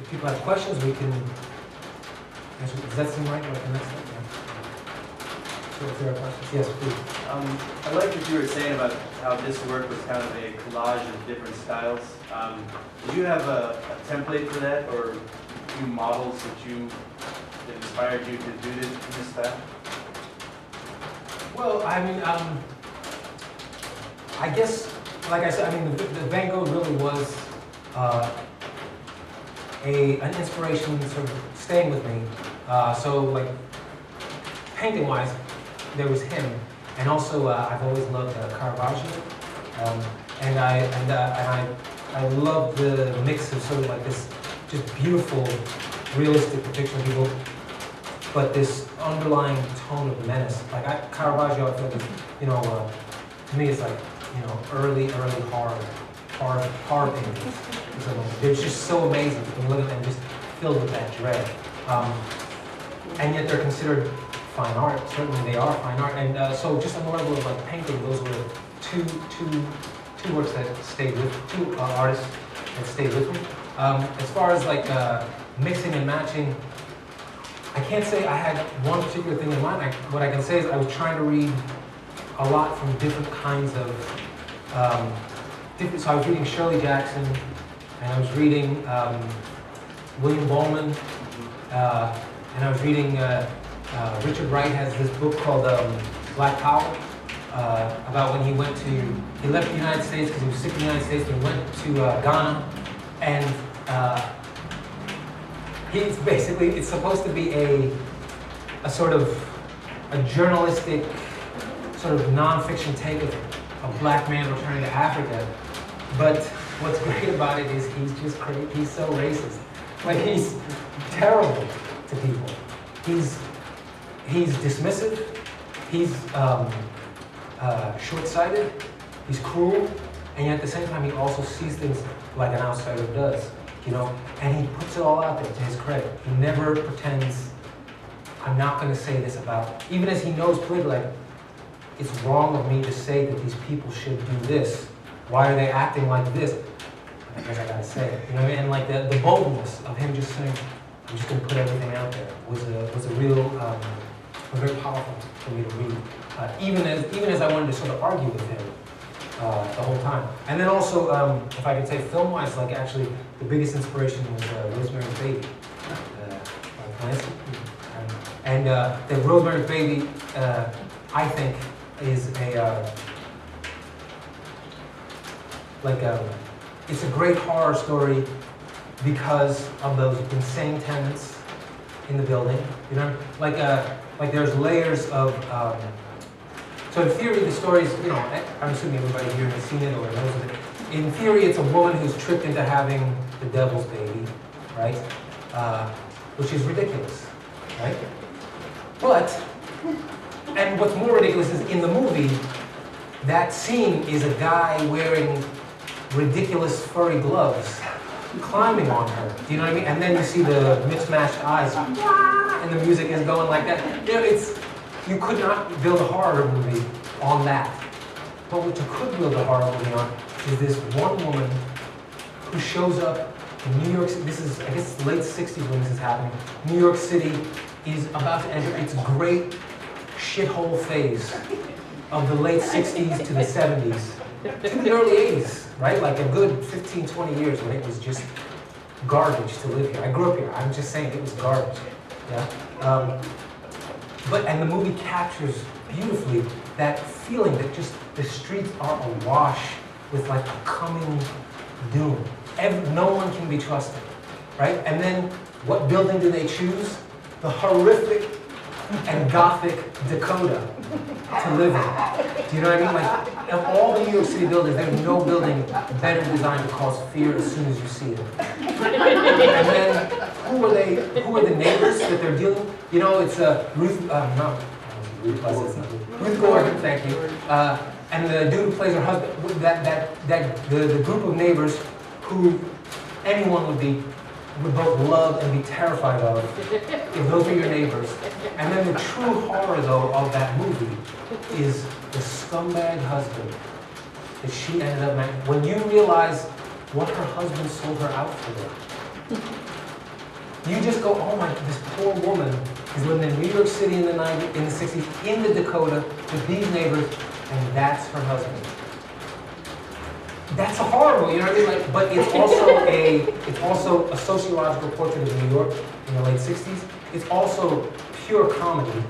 if people have questions, we can answer. Does that seem right? Like the next step? Yeah. So if there are questions, yes, please. I like what you were saying about how this work was kind of a collage of different styles. Did you have a template for that, or a few models that inspired you to do this in this style? Well, I mean, I guess, like I said, I mean, the Van Gogh really was an inspiration, sort of staying with me. So, like, painting-wise, there was him, and also I've always loved Caravaggio, and I love the mix of sort of like this just beautiful, realistic depiction of people, but this underlying tone of menace. Like Caravaggio, I feel like, you know, to me, it's like, you know, early horror paintings. They're just so amazing. You can look at them just filled with that dread, and yet they're considered fine art. Certainly, they are fine art. And so, just on the level of like painting, those were two works that stayed with two artists that stayed with me. As far as like mixing and matching, I can't say I had one particular thing in mind. What I can say is I was trying to read a lot from different kinds of so I was reading Shirley Jackson, and I was reading William Bowman, and I was reading Richard Wright has this book called Black Power, about when he left the United States because he was sick of the United States, and he went to Ghana, and it's supposed to be a sort of a journalistic sort of non-fiction take of a black man returning to Africa. But what's great about it is he's just crazy. He's so racist. Like, he's terrible to people. He's dismissive. He's short-sighted. He's cruel, and yet at the same time he also sees things like an outsider does. You know, and he puts it all out there to his credit. He never pretends, I'm not going to say this about, even as he knows politically, like, it's wrong of me to say that these people should do this. Why are they acting like this? I guess I gotta say it. You know what I mean? And like the boldness of him just saying, I'm just gonna put everything out there was a real, very powerful for me to read. Even as I wanted to sort of argue with him the whole time. And then also, if I could say film-wise, like actually the biggest inspiration was Rosemary's Baby by Clancy. And the Rosemary's Baby, I think, is it's a great horror story because of those insane tenants in the building. You know, like there's layers of. So in theory, the story is, you know, I'm assuming everybody here has seen it or knows of it. In theory, it's a woman who's tricked into having the devil's baby, right? Which is ridiculous, right? But. And what's more ridiculous is in the movie, that scene is a guy wearing ridiculous furry gloves climbing on her. Do you know what I mean? And then you see the mismatched eyes, and the music is going like that. You know, you could not build a horror movie on that. But what you could build a horror movie on is this one woman who shows up in New York City. This is, I guess, late 60s when this is happening. New York City is about to enter its great shithole phase of the late 60s to the 70s to the early 80s, right? Like a good 15, 20 years when it was just garbage to live here. I grew up here. I'm just saying it was garbage. Yeah. And the movie captures beautifully that feeling that just the streets are awash with like a coming doom. No one can be trusted, right? And then what building do they choose? The horrific and Gothic Dakota to live in. Do you know what I mean? Like, of all the New York City buildings, there's no building better designed to cause fear as soon as you see it. And then, who are the neighbors that they're dealing with? You know, it's Ruth Gordon, thank you. And the dude who plays her husband, the group of neighbors who anyone would both love and be terrified of if those are your neighbors. And then the true horror, though, of that movie is the scumbag husband that she ended up marrying. When you realize what her husband sold her out for, you just go, oh my, this poor woman is living in New York City in the 90s, in the 60s, in the Dakota, with these neighbors, and that's her husband. That's a horrible, you know what I mean? Like, but it's also a sociological portrait of New York in the late 60s. It's also pure comedy.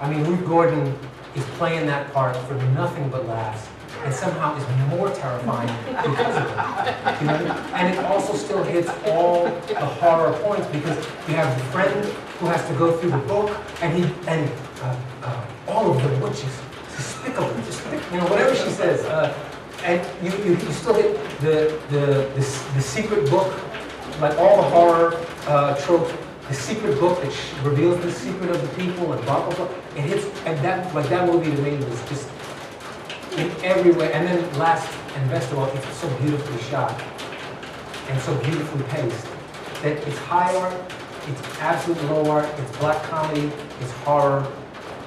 I mean, Ruth Gordon is playing that part for nothing but laughs, and somehow is more terrifying because of it. You know? And it also still hits all the horror points because you have the friend who has to go through the book, and all of them, which is despicable, you know, whatever she says. And you still hit the secret book, like all the horror tropes. The secret book that reveals the secret of the people and blah blah blah. It hits, and that movie to me was just in every way. And then last and best of all, it's so beautifully shot and so beautifully paced that it's high art, it's absolute low art, it's black comedy, it's horror,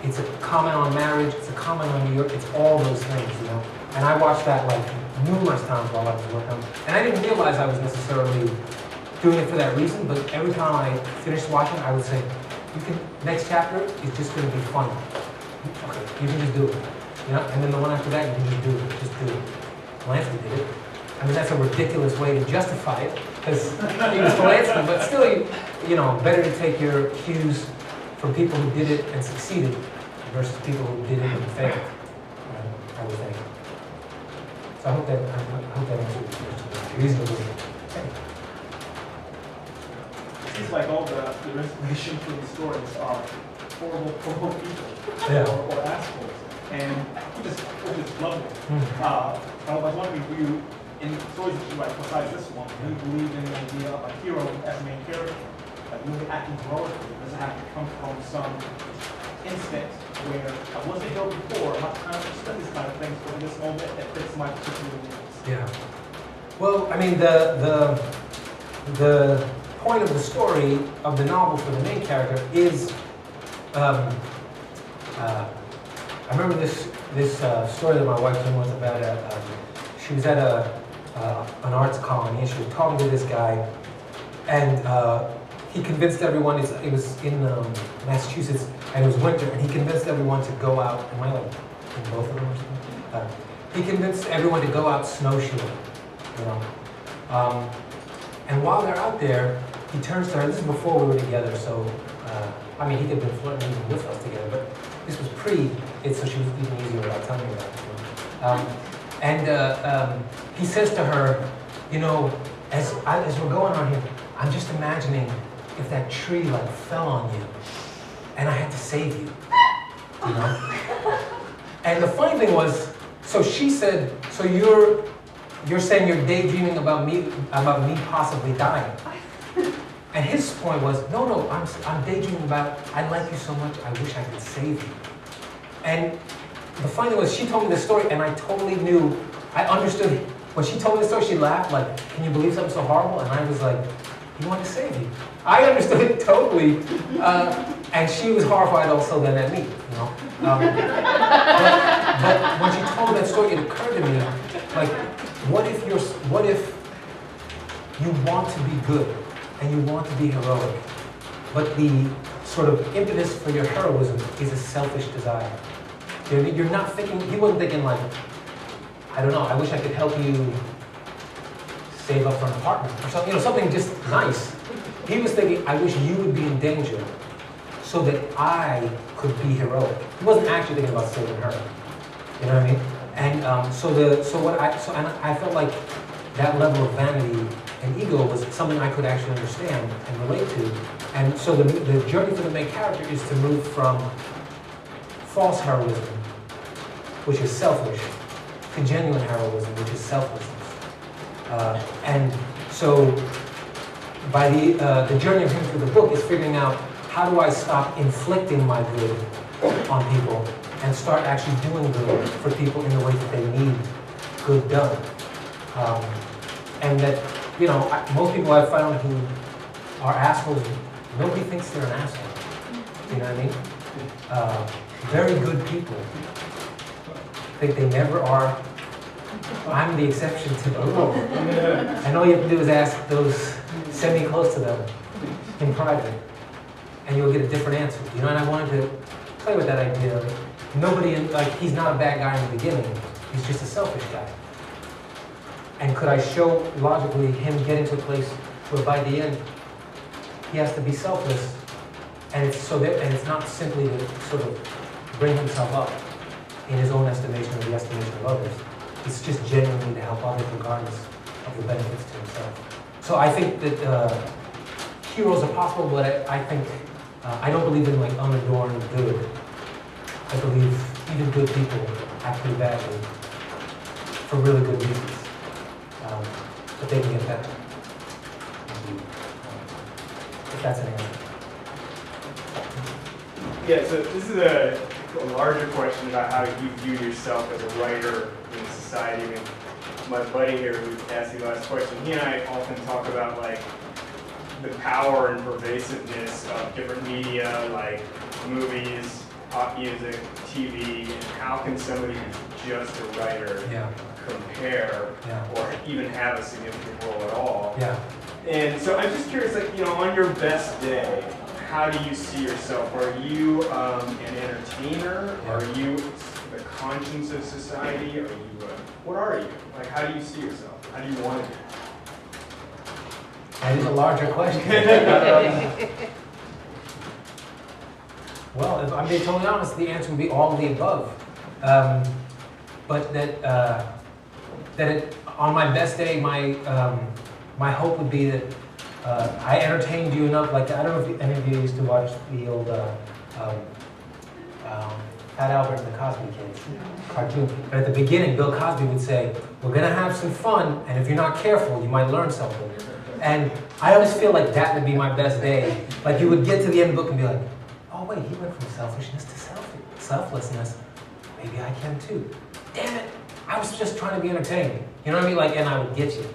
it's a comment on marriage, it's a comment on New York, it's all those things, you know. And I watched that like numerous times while I was working on it. And I didn't realize I was necessarily doing it for that reason, but every time I finished watching, I would say, next chapter is just going to be fun. Okay, you can just do it. You know? And then the one after that, you can just do it. Just do it. Lansky did it. I mean, that's a ridiculous way to justify it, because he was Lansky, but still, you know, better to take your cues from people who did it and succeeded versus people who did it and failed, I would think. So I hope that answers your question reasonably. Okay. It seems like all the information for these stories are horrible people, Yeah. or assholes, and which is lovely. I was wondering, do you, in stories that you write, besides this one, do you believe in the idea of a hero as a main character, like really acting heroically? Does it have to come from some instinct where I wasn't a hero before, I'm kind of understand these kind of things, but in this moment, it fits my particular needs? Yeah. Well, I mean, the point of the story of the novel for the main character is, I remember this story that my wife told me once about. She was at an arts colony, and she was talking to this guy, and he convinced everyone. It was in Massachusetts, and it was winter, and he convinced everyone to go out. Am I like in both of them or something? He convinced everyone to go out snowshoeing, you know. And while they're out there, he turns to her. This is before we were together, so I mean, he could have been flirting even with us together, but this was pre it, so she was even easier without telling me that. He says to her, you know, as we're going on here, I'm just imagining if that tree like fell on you, and I had to save you, you know. And the funny thing was, so she said, so you're saying you're daydreaming about me possibly dying. And his point was, no, I'm daydreaming about, I like you so much, I wish I could save you. And the funny thing was, she told me this story, and I totally knew, I understood. When she told me the story, she laughed, like, can you believe something so horrible? And I was like, he wanted to save you. I understood it totally. And she was horrified also then at me, you know. But when she told me that story, it occurred to me, like, what if you want to be good and you want to be heroic, but the sort of impetus for your heroism is a selfish desire. You're not thinking, he wasn't thinking like, I don't know, I wish I could help you save up for an apartment or something, you know, something just nice. He was thinking, I wish you would be in danger so that I could be heroic. He wasn't actually thinking about saving her. You know what I mean? And I felt like that level of vanity and ego was something I could actually understand and relate to. And so the journey for the main character is to move from false heroism, which is selfish, to genuine heroism, which is selflessness. And so by the journey of him through the book is figuring out, how do I stop inflicting my good on people and start actually doing good for people in the way that they need good done. And that, you know, most people I've found who are assholes, nobody thinks they're an asshole. You know what I mean? Very good people think they never are. I'm the exception to the rule. And all you have to do is ask those semi-close to them, in private, and you'll get a different answer. You know, and I wanted to play with that idea. Nobody, he's not a bad guy in the beginning. He's just a selfish guy. And could I show logically him getting to a place where by the end he has to be selfless, and it's not simply to sort of bring himself up in his own estimation or the estimation of others. It's just genuinely to help others regardless of the benefits to himself. So I think that heroes are possible, but I think I don't believe in like unadorned good. I believe even good people act pretty badly for really good reasons. But they can get better. If that's an answer. Yeah, so this is a larger question about how you view yourself as a writer in society. I mean, my buddy here who asked you the last question, he and I often talk about like the power and pervasiveness of different media like movies, pop music, TV, and how can somebody who's just a writer compare or even have a significant role at all? Yeah. And so I'm just curious, like, you know, on your best day, how do you see yourself? Are you an entertainer? Are you the conscience of society? Are you what are you? Like, how do you see yourself? How do you want to be? That is a larger question. Well, if I'm being totally honest, the answer would be all of the above. But on my best day, my hope would be that I entertained you enough. Like, I don't know if any of you used to watch the old Fat Albert and the Cosby Kids cartoon. But at the beginning, Bill Cosby would say, "We're gonna have some fun, and if you're not careful, you might learn something." And I always feel like that would be my best day. Like, you would get to the end of the book and be like, "Oh wait, he went from selfishness to selflessness. Maybe I can too. Damn it! I was just trying to be entertaining." You know what I mean? Like, and I would get you.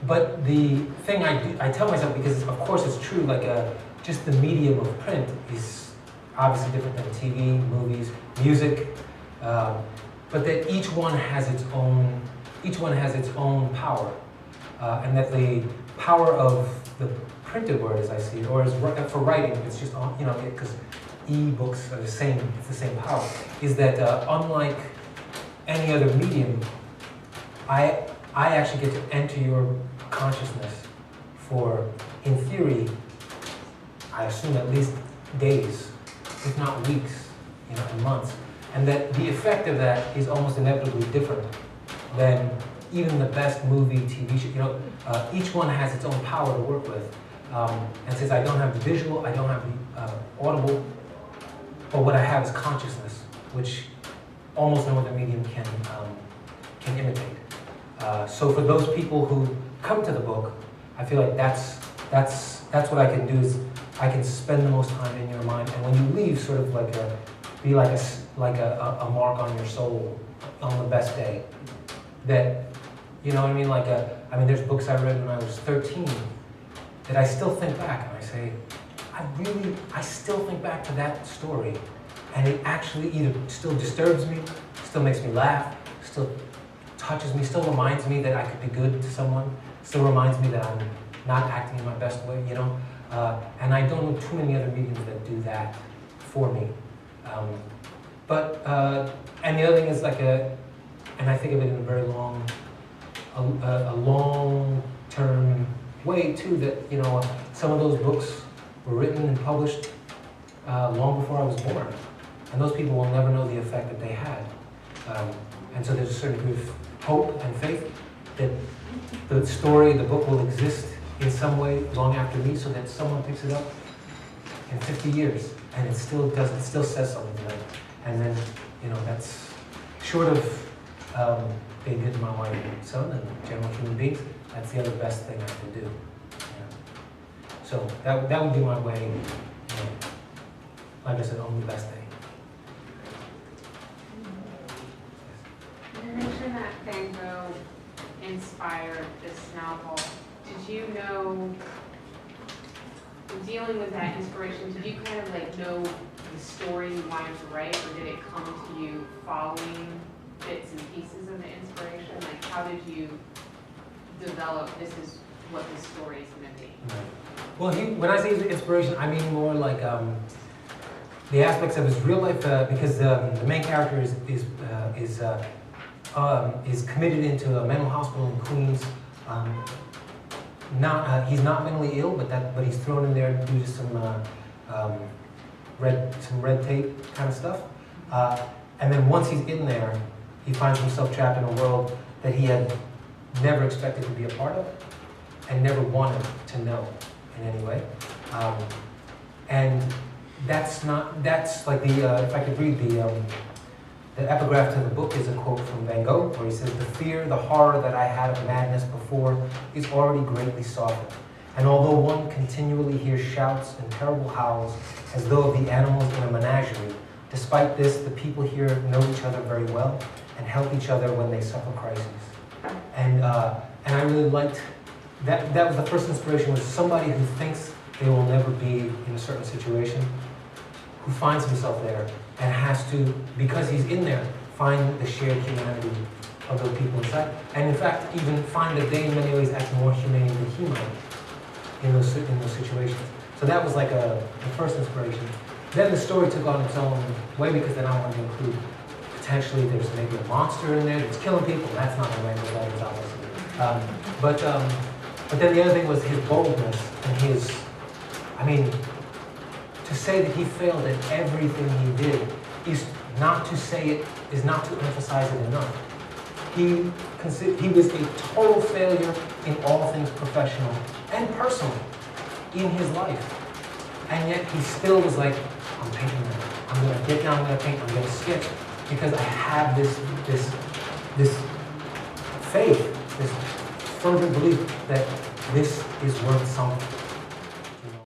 But the thing I tell myself, because of course it's true, like just the medium of print is obviously different than TV, movies, music, but that each one has its own power, and that the power of the printed word, as I see it, or as for writing, it's just because e-books are the same. It's the same power. Is that unlike any other medium, I actually get to enter your consciousness for, in theory, I assume at least days, if not weeks, and months. And that the effect of that is almost inevitably different than even the best movie, TV show. Each one has its own power to work with. And since I don't have the visual, I don't have the audible, but what I have is consciousness, which almost no other medium can imitate. So for those people who come to the book, I feel like that's what I can do, is I can spend the most time in your mind, and when you leave, sort of be like a mark on your soul on the best day. That, you know what I mean? There's books I read when I was 13 that I still think back and I say, I still think back to that story, and it actually either still disturbs me, still makes me laugh, still touches me, still reminds me that I could be good to someone, still reminds me that I'm not acting in my best way, and I don't know too many other mediums that do that for me. And the other thing is and I think of it in a very a long-term way too, that, some of those books were written and published long before I was born. And those people will never know the effect that they had. And so there's a certain degree of hope and faith that the story, the book will exist in some way long after me, so that someone picks it up in 50 years and it still says something to them. And then, that's short of being good to my wife and son and general human beings, that's the other best thing I can do. So that would be my way, like I said, on the best day. You mentioned that Van Gogh inspired this novel. Did you know, dealing with that inspiration, did you kind of know the story you wanted to write, or did it come to you following bits and pieces of the inspiration? How did you develop, this is what this story is gonna be. Well, when I say inspiration, I mean more like the aspects of his real life, because the main character is committed into a mental hospital in Queens. He's not mentally ill, but he's thrown in there due to some red tape kind of stuff. And then once he's in there, he finds himself trapped in a world that he had never expected to be a part of and never wanted to know in any way. And that's like if I could read the epigraph to the book is a quote from Van Gogh, where he says, "The fear, the horror that I had of madness before is already greatly softened. And although one continually hears shouts and terrible howls as though of the animals in a menagerie, despite this, the people here know each other very well and help each other when they suffer crises." And I really liked that. That was the first inspiration, was somebody who thinks they will never be in a certain situation, who finds himself there and has to, because he's in there, find the shared humanity of those people inside. And in fact, even find that they in many ways act more humane than he might in those situations. So that was like the first inspiration. Then the story took on its own way, because then I wanted to include potentially there's maybe a monster in there that's killing people. That's not the way that is, obviously. But then the other thing was his boldness and to say that he failed at everything he did is not to emphasize it enough. He was a total failure in all things professional and personal in his life. And yet he still was like, I'm painting now. I'm gonna get down, I'm gonna paint, I'm gonna sketch, because I have this faith, this fervent belief that this is worth something.